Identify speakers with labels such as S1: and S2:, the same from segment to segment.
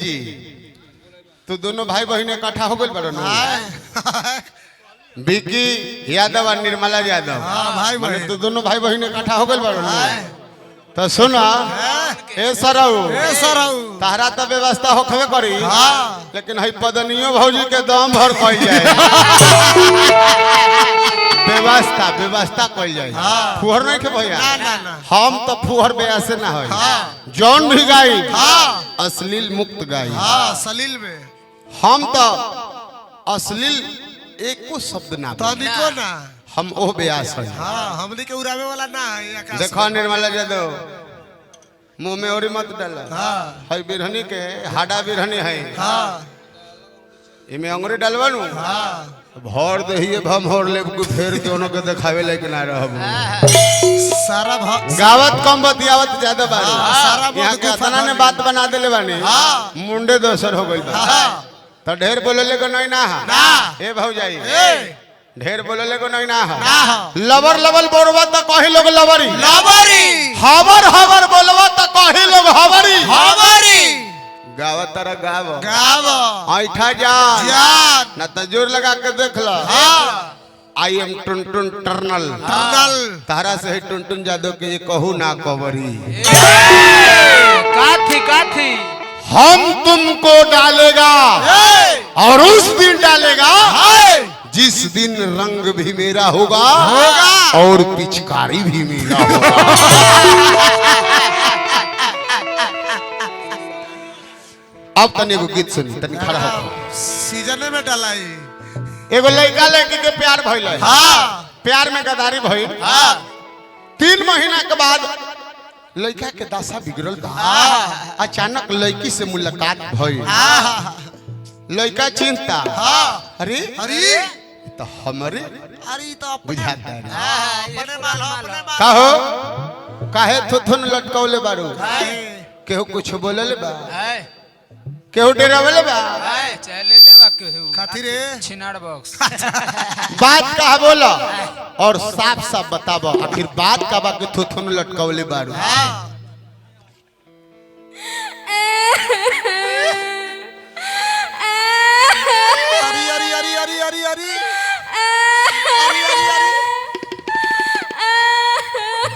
S1: जी तो दोनों भाई बहन इकट्ठा हो गए बड़ो ना विकी यादव और निर्मला यादव
S2: भाई
S1: बहन तो दोनों भाई बहन इकट्ठा हो गए बड़ो ना तो सुना ए सरऊ तारा तो व्यवस्था होखबे करी लेकिन हई पदनियो भौजी के दम भर कइल जाए व्यवस्था कइल जाए फुहर नहीं के भैया हम तो फुहर बेया से ना होई जौन भी गाई अश्लील मुक्त गाई
S2: सलील में
S1: हम तो अश्लील एको शब्द ना
S2: तनिको ना
S1: हम ओ ब्यास है
S2: हमनी के उड़ावे वाला ना है
S1: देखो निर्मला यादव मुंह में और मत डाला है बिरहनी के हाडा बिरहनी है इमे अंगरे डालवानु भर दहिए भमोर ले फेर दोनों के दिखावे लेकिन ना रहब
S2: सारा
S1: गावत कम बतियावत ज्यादा बारी यहां के तना ने बात बना देले बानी मुंडे दोसर हो गइल बा तो ढेर बोलले को नहीं ना ए भौजाई ढेर बोलले को नहीं ना लबर लबर बोलवा तो कही लोग लबरी हबर हबर बोलवा तो कही लोग हबरी गाव तरह गाव ऐठा जा ना तो जोर लगा के देख लो आई एम टुनटुन टर्नल तारा से टुनटुन जादव के ये कहू ना कवरी
S3: काठी
S1: हम तुमको डालेगा और उस दिन डालेगा जिस दिन रंग भी मेरा होगा और पिचकारी भी मेरा होगा अब तने एगो गीत सुनी तनी खड़ा हो
S2: सीजन में डालाई
S1: एगो लड़का लड़की के प्यार भइल प्यार में गदारी भइल 3 महीना के बाद लड़का के दशा बिगड़ल बा अचानक लड़की से मुलाकात भइल लड़का चिंता अरे तो हमारे
S2: तो
S1: बुझाता है
S2: अपने माल
S1: कहो काहे थुथुन लटकौले बारू केहू कुछ बोलले बा केहू डरावले बा
S3: चले ले बा केहू
S2: खातिर
S3: छिनाड़ बॉक्स
S1: बात कहा बोला और साफ साफ बताबो आखिर बात का बा के थुथुन लटकौले बारू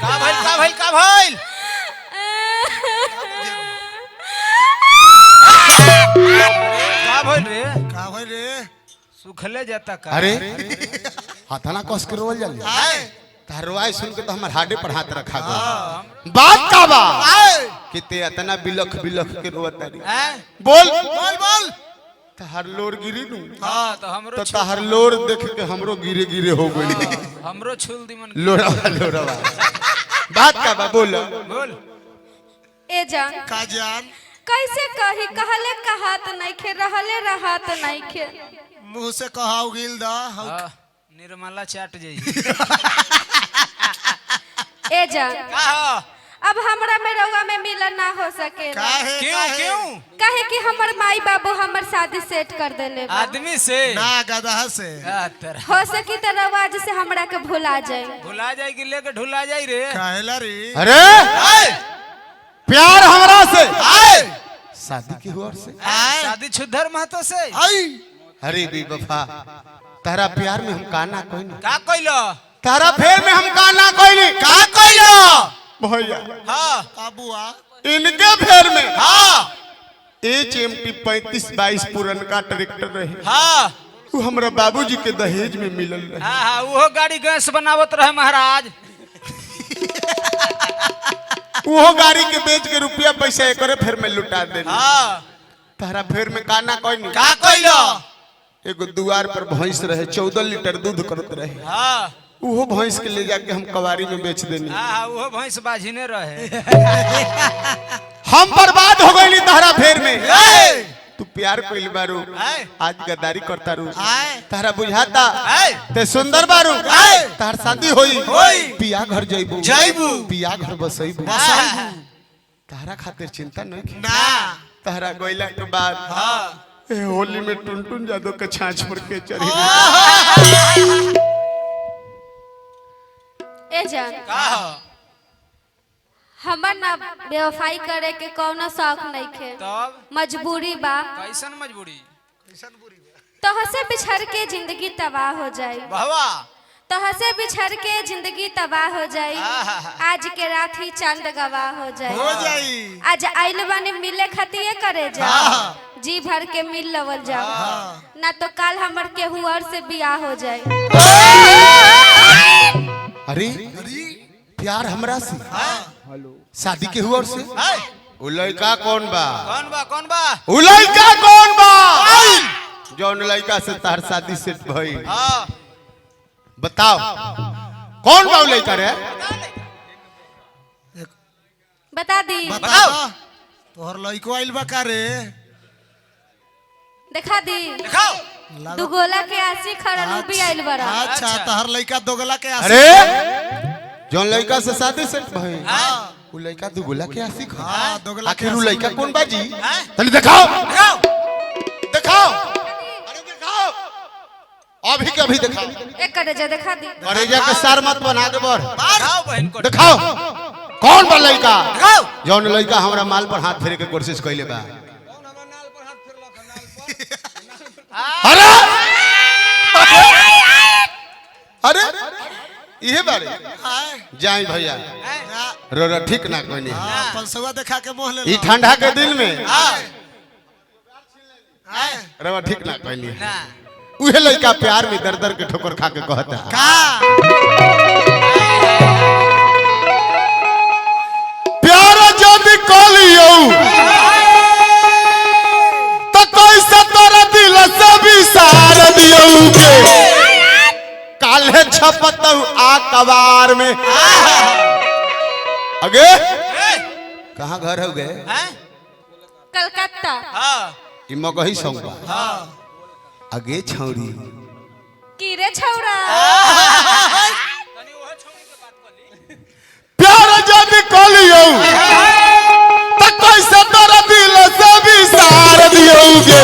S3: का भइल
S2: का भइल रे
S3: सुखले जाता का
S1: अरे हाथाना कस के रोल जाले तारवाई सुन के तो हमर हाडे पर हाथ रखा गो बात का बा किते इतना बिलख बिलख के रोतारी बोल तहार लोर गिरी नु
S3: तो हमरो
S1: तो तहार लोर देख के हमरो गिरे गिरे हो गई
S3: हमरो छुल दिमन
S1: लोरा बात का बा बोल
S4: ए जान
S2: का जान
S4: कैसे कही कहले कहात नहीं खे रहले रहत नहीं खे
S2: मुंह से कहाउ गिल दा
S3: निर्मला चाट जाई
S4: ए जान
S3: का
S4: अब हमरा में रउआ में मिलन ना हो सके
S3: क्यों
S4: काहे कि हमर माई बाबू हमर शादी सेट कर देले बा
S3: आदमी से
S2: ना गधा से
S4: हो सकी त रउआ आज से हमरा के भुला जाए
S3: कि लेके ढुला जाई रे
S2: काहेला रे
S1: अरे प्यार हमरा से शादी की हुआ से
S3: शादी छुद्धर महतो से
S1: अरे बेवफा तारा प्यार में हम काना कोई नहीं
S3: का कइलो
S1: तारा फेर में हम काना कोई नहीं
S3: का कइलो
S1: भैया
S2: काबुआ
S1: इनके फेर में HMT 3522 पुरनका ट्रैक्टर रहे वो हमरा बाबूजी के दहेज में मिलल रहे
S3: वो गाड़ी गैस बनावत रहे महाराज
S1: वो गाड़ी के बेच के रुपया पैसा एकरे फेर में लुटा दे तारा फेर में काना कोई नहीं
S3: का कइलो
S1: एगो दुआर पर भैंस रहे 14 लीटर दूध करत रहे वो भैंस के ले जाके हम कवारी में बेच देनी
S3: वो भैंस बाझिने रहे
S1: हम बर्बाद हो गई तारा फेर में तू प्यार कोइल बारू आज गद्दारी करता रू तारा बुझाता ते सुंदर बारू तार शादी होई पिया घर जइबू पिया घर बसइबू तारा खातिर चिंता नहीं
S2: ना
S1: तारा गोइला के बाद ए होली में टुनटुन जादव के छाछ पर के चढ़ी
S4: ए जान हमर ना बेवफाई करे के कौनो शौक नहीं खे,
S3: तब
S4: मजबूरी बा।
S3: कैसन मजबूरी?
S4: तोहसे बिछड़ के जिंदगी तबाह हो जाई,
S3: बहवा
S4: तोहसे बिछड़ के जिंदगी तबाह हो जाई। आज के रात ही चांद गवाह हो
S2: हो
S4: जाई।
S2: जाई
S4: आज आइल बानी मिले खतिए करे जा, जी भर के मिल लवल जा, ना तो काल हमर केहू और से बियाह हो जाए।
S1: अरे प्यार हमरा से शादी के हुआ से उ लड़का कौन बा?
S3: कौन बा? कौन बा?
S1: उ लड़का कौन बा? जौन लड़का से तार शादी सेट भई,
S3: हाँ
S1: बताओ कौन बा उ लड़का रे?
S4: बता दी,
S2: बताओ तोहर लइको आइल बा का रे?
S4: दिखा दी।
S3: दिखाओ।
S4: दुगोला के आसी खड़लू भी आइल बड़ा।
S2: अच्छा तोहर लइका दोगला के आसी।
S1: अरे जौन लड़का से शादी सेट भई उ लड़का दुगुला के आशिक है।
S2: हाँ दोगला के
S1: आखिर उ लड़का कौन बा जी?
S3: हाँ?
S1: तनी दिखाओ
S3: दिखाओ।
S1: दिखाओ, अरे दिखाओ, अभी के अभी दिखाओ।
S4: एक करे जा दिखा दी।
S1: करेजा के सार मत बना के बर।
S3: दिखाओ बहन को।
S1: दिखाओ कौन बा लड़का?
S3: दिखाओ।
S1: जौन लड़का हमरा माल पर हाथ फेरे के कोशिश कइले बा। अरे अरे इहे बारे जाई भैया रो रो ठीक ना कोनी।
S2: पंसवा देखा के मोह ले
S1: ई ठंडा के दिन में
S3: हाँ।
S1: रो ठीक ना कोनी।
S3: ना।
S1: उहे लड़का प्यार में दर दर के ठोकर खा के कहता
S2: का
S1: प्यार जदी कलियो तो कैसे तोरा दिल से विसार दियो के काल्हे छपतौ आ कबार में। अगे कहाँ घर हो गए?
S3: हैं?
S4: कलकत्ता।
S3: हाँ।
S1: ई मगही सौंपा अगे छौरी
S4: कीरे छौरा।
S1: प्यार जदी कलियो तो कैसे तोरा दिल से विसार दियो के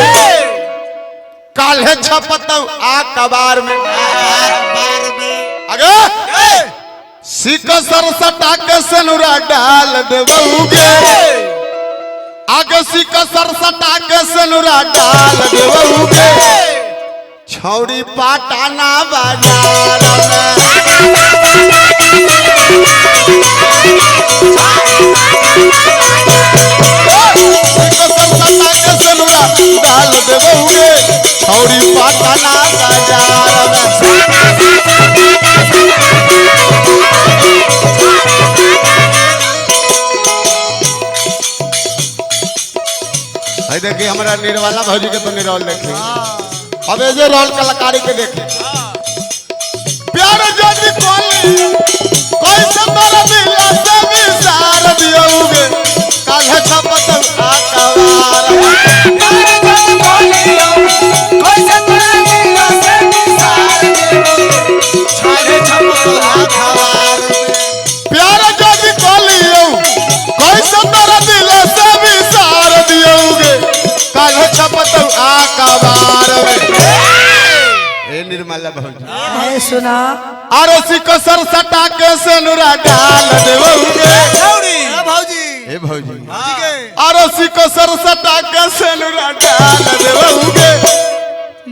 S1: काल्हे छपतौ आ कबार में। अगे सिकसर सटा के सनुरा डाल देबौगे, आगे सिकसर सटा के सनुरा डाल देबौगे छौरी पाटाना बाजार में। सिकसर सटा के सनुरा डाल देबौगे छौरी पाटाना बाजार में। देखिए हमारा निर्वाला भौजी के तो निरौल देखिए, अब ये रोल कलाकारी के देखिए। प्यार जदी कोली कोई संबर दिल से विसार दियोगे काल्हे छपत आ कवार। प्यार जदी कोली कोई संबर दिल से विसार दियोगे काल्हे छपत आ कवार। प्यार जदी कोली कोई संबर दिल से विसार दियोगे काल्हे छपत आ कबार में। ए निर्मला भौजी
S2: सुना
S1: अरे सिकसर सटा के सनुरा डाल देबौगे
S2: भौजी
S1: ए भौजी
S2: भौजी के
S1: अरे सिकसर सटा के सनुरा डाल देबौगे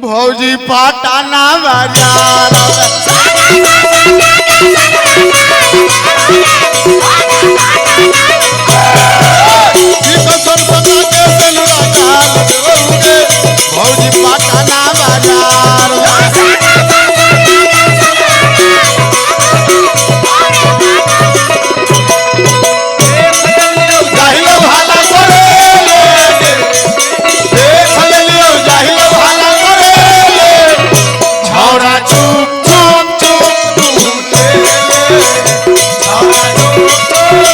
S1: भौजी पाटाना बाजार सिकसर सटा के सनुरा डाल देबौगे भौजी पाटाना बाजार। जाहिलो भाला करे देख लियो जाहिलो भाला करे छौरा चुप चुप चुप तू ले ले छौरा चुप चुप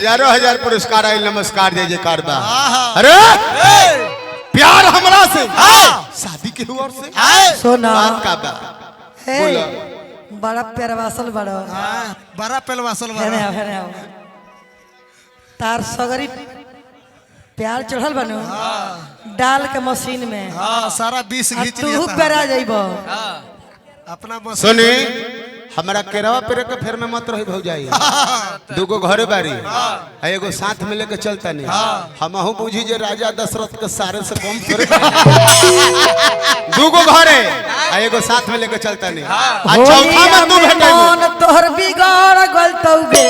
S1: हजारों हजार पुरस्कार आयल, नमस्कार जय जयकार बा। अरे प्यार हमरा से शादी के हुआ से
S5: सोना
S1: बात का बा
S5: हे
S1: बोलो।
S5: बड़ा पेरवासल बड़ा
S2: बड़ा पेलवासल
S5: हेने आओ, हेने आओ। तार सगरी प्यार चढ़ल बनो डाल के मशीन में
S2: सारा 20
S5: आ
S2: घींच
S5: तू
S2: लिया
S5: पेरा जाइबो
S2: अपना मशीन
S1: सुनी हमारा केरवा पेरे के फेर में मत रही भौजाई। दूगो घरे बारी आ एगो साथ में लेके चलता नहीं। हमहू बुझी जे राजा दशरथ के सारे से कम थोड़े। दूगो घरे आ एगो साथ में लेके चलता नहीं। आ चौथा में तू भेटे
S5: मन तोहर बिगाड़ गल तौगे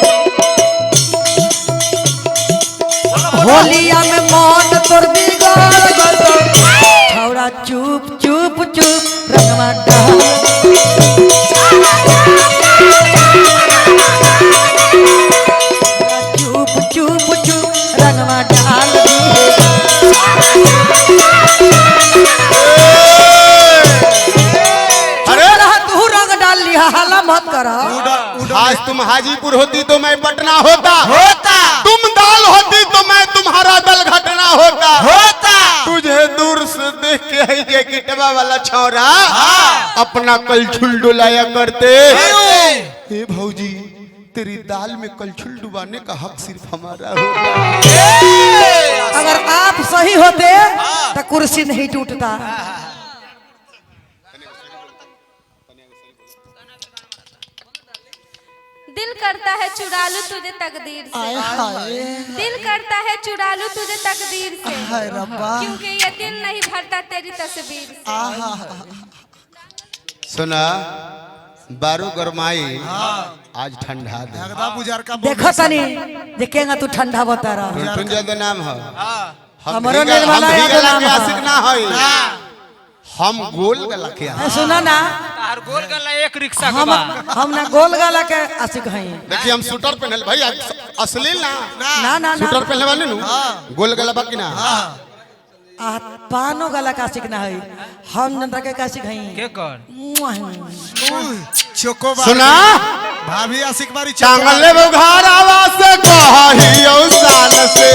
S5: होलिया में मन तोर बिगाड़ गल छौड़ा चुप चुप चुप रंगवा डाल चुप चुप चुप रंगवा डाल
S1: अरे
S5: तू रंग डाल लिया हाला मत कर
S1: आज तुम हाजीपुर होती तो मैं पटना होता।
S2: होता
S1: तुम दाल होती तो मैं तुम्हारा दल घटना होता। तुझे दूर से देख के ही जैकेटवा वाला छौरा अपना कलछुल डुलाया करते। हे भौजी तेरी दाल में कलछुल डुबाने का हक सिर्फ हमारा होगा।
S5: अगर आप सही होते तो कुर्सी नहीं टूटता।
S4: दिल करता है चुरा लूं तुझे तकदीर से,
S5: आय हाय
S4: दिल करता है चुरा लूं तुझे तकदीर से,
S5: हाय रब्बा
S4: क्योंकि ये दिल नहीं भरता तेरी तस्वीर से।
S1: सुना बारू गरमाई आज ठंडा दे।
S2: जगदा बुजार का
S5: देखो तनी देखेगा तू ठंडा बता रहा
S1: टुनटुन ज्यादा नाम है।
S5: हमरो निर्मला यादव नाम है।
S1: आशिक ना होई हम गोल गला के
S5: ए, सुनो ना
S3: तार गोल गला एक रिक्शा के
S5: हम
S3: बा।
S5: हम ना गोल गाला के आशिक हई
S1: देखिए हम शूटर पहनल भाई अश्लील ना
S5: ना ना
S1: शूटर
S5: ना
S1: पहनले वाले नु गोल गला बाकी ना
S5: आ पानो गाला के आशिक ना हई हम जनता के आशिक हई
S3: के कर
S2: चोकोबार
S1: सुना
S2: भाभी आशिक बारी
S1: चांगले बुघार आवाज से कही औसान से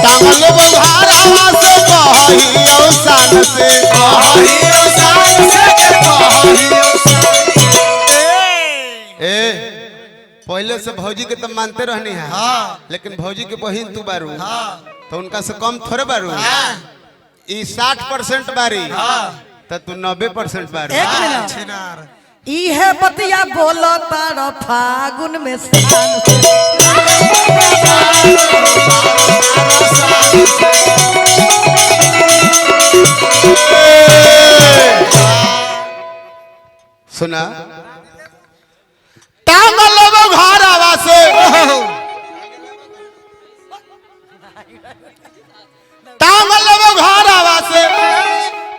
S1: चांगले बुघार आवाज से कही औसान से ए पहले से भौजी के तो मानते रहनी है लेकिन भौजी के बहिन तू बारू तो उनका से कम थोड़े बारू। ई 60% बारी तो तू 90% बारू।
S5: एक मिनट
S2: छिनार
S5: इहे बतिया बोलो तार फागुन में शान से।
S1: सुना टांगल घर आवा से टांगल घर आवा से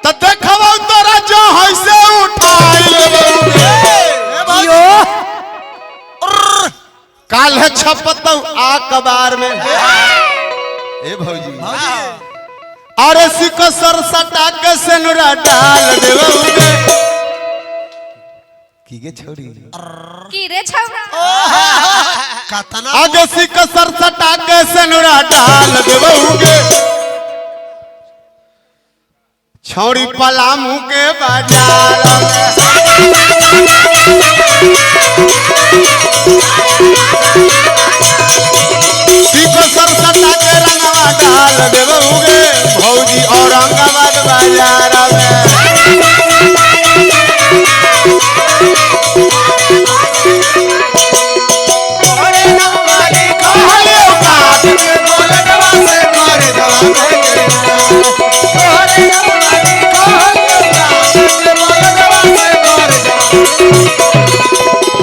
S1: तो देखबो तोरा जो है से उठाई लेबो
S5: यो
S1: काल है छपत आ कबार में ए भौजी अरे सिको सर सटा के सेनुरा डाल देबो की गे छोरी
S4: की रे छौरा
S2: कातना
S1: आगे सिक सर सटा के सेनुरा डाल देबोगे छौरी पलामू के बाजार सिक सर सटा के रंगवा डाल देबोगे भौजी औरंगाबाद बाजार में।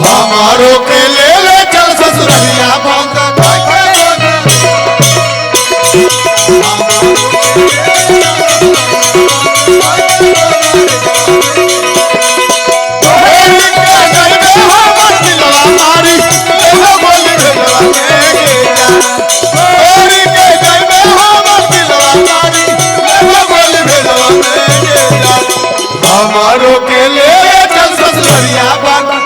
S1: हमारो के ले ले चल ससुरिया भंगा हमारो के ले चल ससुरिया भंगा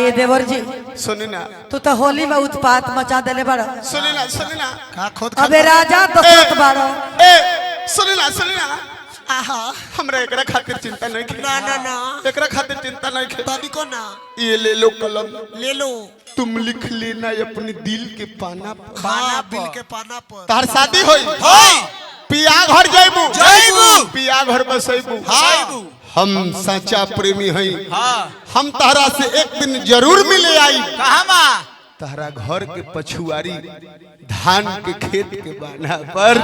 S5: ये देवर जी
S1: सुनी ना
S5: तू तो होली में उत्पात मचा देले बड़ा
S1: सुनी ना
S2: का खुद
S5: अबे राजा दशरथ बाड़ा
S1: ए सुनी ना
S2: आहा
S1: हमरा एकरा खातिर चिंता नहीं की
S2: ना
S1: एकरा खातिर चिंता नहीं की
S2: तनी को ना
S1: ये ले लो कलम
S2: ले लो
S1: तुम लिख लेना अपने दिल के पाना पर
S2: पाना बिल के पाना पर
S1: तार शादी होई पिया घर जाइबू पिया घर बसैबू हम सच्चा प्रेमी हई हम तहरा से एक दिन जरूर मिले आई तहरा घर के पछुआरी धान के खेत के बाना पर